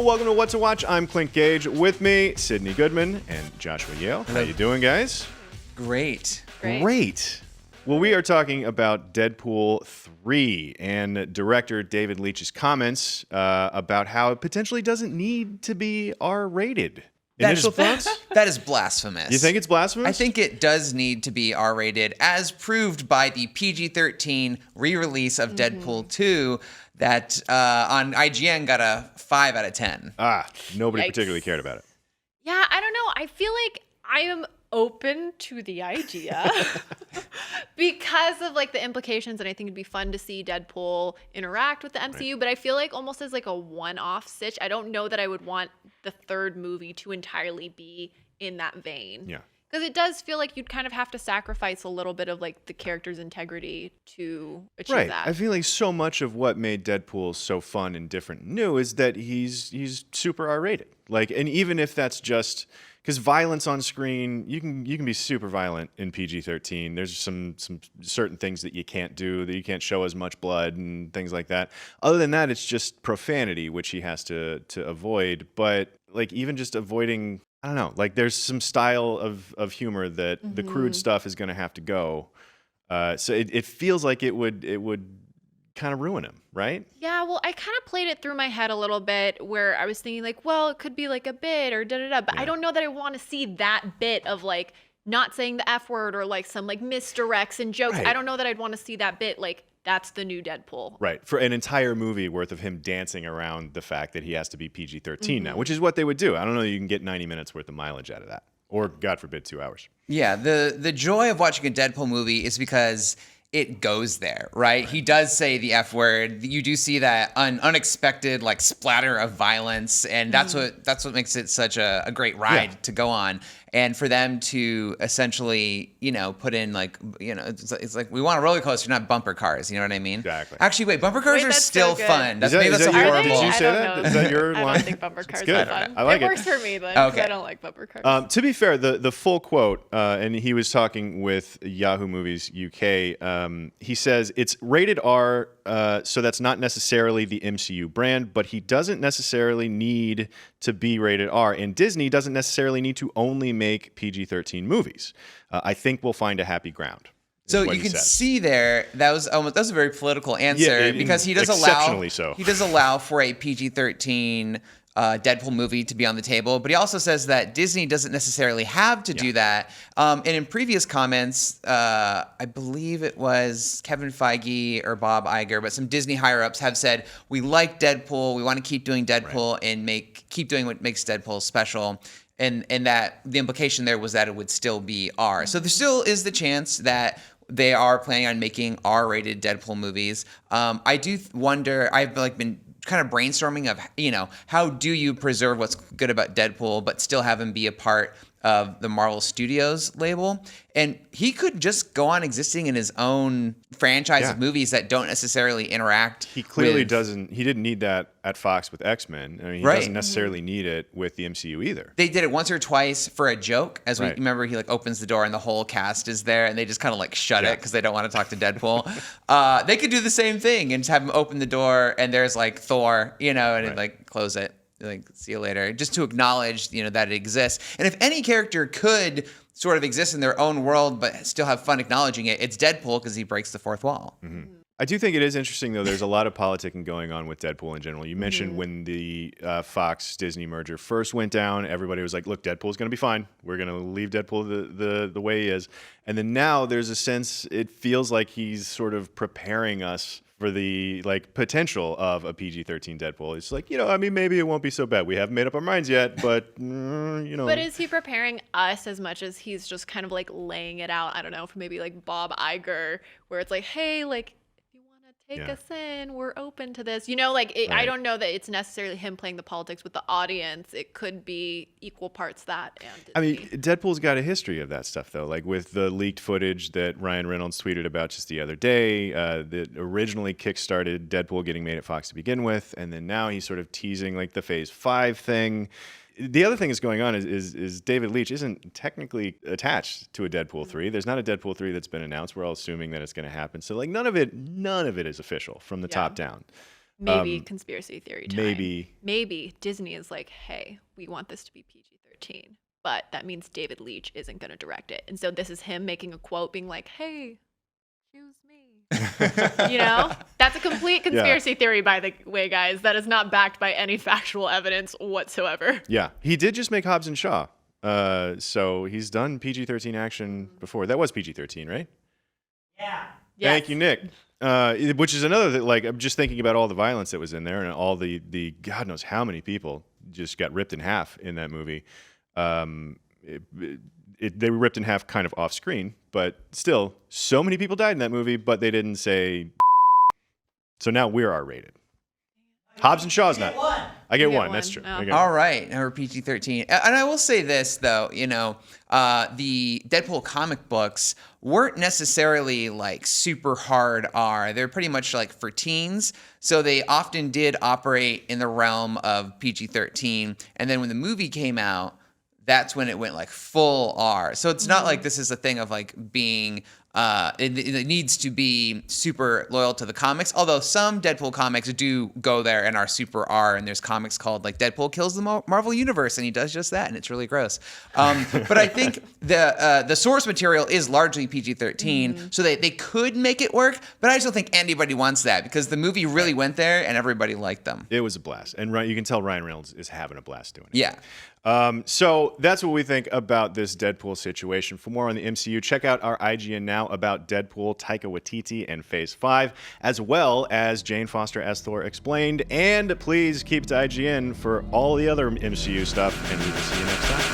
welcome to What to Watch. I'm Clint Gage. With me, Sydnee Goodman and Joshua Yehl. How you doing, guys? Great. Well, we are talking about Deadpool 3 and director David Leitch's comments about how it potentially doesn't need to be R-rated. Initial thoughts? That is blasphemous. You think it's blasphemous? I think it does need to be R-rated, as proved by the PG-13 re-release of Deadpool 2 that on IGN got a 5 out of 10. Nobody particularly cared about it. Yeah, I don't know. I feel like I am open to the idea because of like the implications, and I think it'd be fun to see Deadpool interact with the MCU, but I feel like almost as like a one-off stitch. I don't know that I would want the third movie to entirely be in that vein. Yeah. Because it does feel like you'd kind of have to sacrifice a little bit of like the character's integrity to achieve that. I feel like so much of what made Deadpool so fun and different and new is that he's super R-rated. Like, and even if that's just because violence on screen, you can be super violent in PG-13. There's some certain things that you can't do, that you can't show as much blood and things like that. Other than that, it's just profanity, which he has to avoid. But like even just avoiding, I don't know, like there's some style of humor that the crude stuff is going to have to go. So it feels like it would kind of ruin him, right? Yeah, well, I kind of played it through my head a little bit where I was thinking like, well, it could be like a bit or da-da-da, but I don't know that I want to see that bit of like not saying the F word or like some like misdirects and jokes. Right. I don't know that I'd want to see that bit like that's the new Deadpool. Right. For an entire movie worth of him dancing around the fact that he has to be PG-13 now, which is what they would do. I don't know that you can get 90 minutes worth of mileage out of that. Or, God forbid, 2 hours. Yeah, the joy of watching a Deadpool movie is because it goes there, right? He does say the F word. You do see that unexpected like splatter of violence, and that's what makes it such a great ride to go on. And for them to essentially, put in like, it's like we want a roller coaster, not bumper cars. You know what I mean? Exactly. Actually, wait, bumper cars are still so fun. Is that horrible. Did you say that? Is that your line? I don't think bumper cars good. are fun. I like it. It works for me then, because Okay. I don't like bumper cars. To be fair, the full quote, and he was talking with Yahoo Movies UK, he says, it's rated R, so that's not necessarily the MCU brand, but he doesn't necessarily need to be rated R, and Disney doesn't necessarily need to only make PG-13 movies. I think we'll find a happy ground. So you can see there that was a very political answer because he does allow for a PG-13 Deadpool movie to be on the table, but he also says that Disney doesn't necessarily have to do that. And in previous comments, I believe it was Kevin Feige or Bob Iger, but some Disney higher-ups have said, we like Deadpool, we want to keep doing Deadpool and keep doing what makes Deadpool special. And that the implication there was that it would still be R. So there still is the chance that they are planning on making R-rated Deadpool movies. I do wonder, I've been kind of brainstorming of, how do you preserve what's good about Deadpool but still have him be a part of the Marvel Studios label? And he could just go on existing in his own franchise of movies that don't necessarily interact. He clearly doesn't. He didn't need that at Fox with X-Men. I mean, he doesn't necessarily need it with the MCU either. They did it once or twice for a joke. As we remember, he opens the door and the whole cast is there, and they just kind of shut it because they don't want to talk to Deadpool. They could do the same thing and just have him open the door, and there's Thor, and close it. See you later, just to acknowledge, that it exists. And if any character could sort of exist in their own world but still have fun acknowledging it, it's Deadpool because he breaks the fourth wall. Mm-hmm. I do think it is interesting, though. There's a lot of politicking going on with Deadpool in general. You mentioned when the Fox-Disney merger first went down, everybody was like, look, Deadpool's going to be fine. We're going to leave Deadpool the way he is. And then now there's a sense, it feels like he's sort of preparing us for the potential of a PG-13 Deadpool. It's maybe it won't be so bad. We haven't made up our minds yet, but But is he preparing us as much as he's just kind of laying it out? I don't know, for maybe Bob Iger, where it's hey, take us in, we're open to this. I don't know that it's necessarily him playing the politics with the audience. It could be equal parts that and Disney. Deadpool's got a history of that stuff, though, with the leaked footage that Ryan Reynolds tweeted about just the other day that originally kickstarted Deadpool getting made at Fox to begin with, and then now he's sort of teasing the Phase 5 thing. The other thing that's going on is David Leitch isn't technically attached to a Deadpool 3. There's not a Deadpool 3 that's been announced. We're all assuming that it's going to happen. So none of it is official from the top down. Maybe conspiracy theory time. Maybe. Maybe Disney is like, hey, we want this to be PG-13, but that means David Leitch isn't going to direct it. And so this is him making a quote being like, hey, choose me. You know? That's a complete conspiracy theory, by the way, guys. That is not backed by any factual evidence whatsoever. Yeah. He did just make Hobbs and Shaw. So he's done PG-13 action before. That was PG-13, right? Yeah. Yes. Thank you, Nick. Which is another that, like, I'm just thinking about all the violence that was in there and all the God knows how many people just got ripped in half in that movie. They were ripped in half kind of off screen, but still, so many people died in that movie, but they didn't say. So now we're R-rated. Hobbs and Shaw's not. I get one. That's true. Oh. All right, now we're PG-13. And I will say this, though, the Deadpool comic books weren't necessarily like super hard R. They're pretty much like for teens. So they often did operate in the realm of PG-13. And then when the movie came out, that's when it went like full R. So it's not like this is a thing of like being, it needs to be super loyal to the comics. Although some Deadpool comics do go there and are super R. And there's comics called like Deadpool Kills the Marvel Universe. And he does just that. And it's really gross. But I think the source material is largely PG-13. So they could make it work. But I just don't think anybody wants that because the movie really went there and everybody liked them. It was a blast. And you can tell Ryan Reynolds is having a blast doing it. Yeah. So that's what we think about this Deadpool situation. For more on the MCU, check out our IGN Now about Deadpool, Taika Waititi, and Phase 5, as well as Jane Foster as Thor Explained. And please keep to IGN for all the other MCU stuff, and we will see you next time.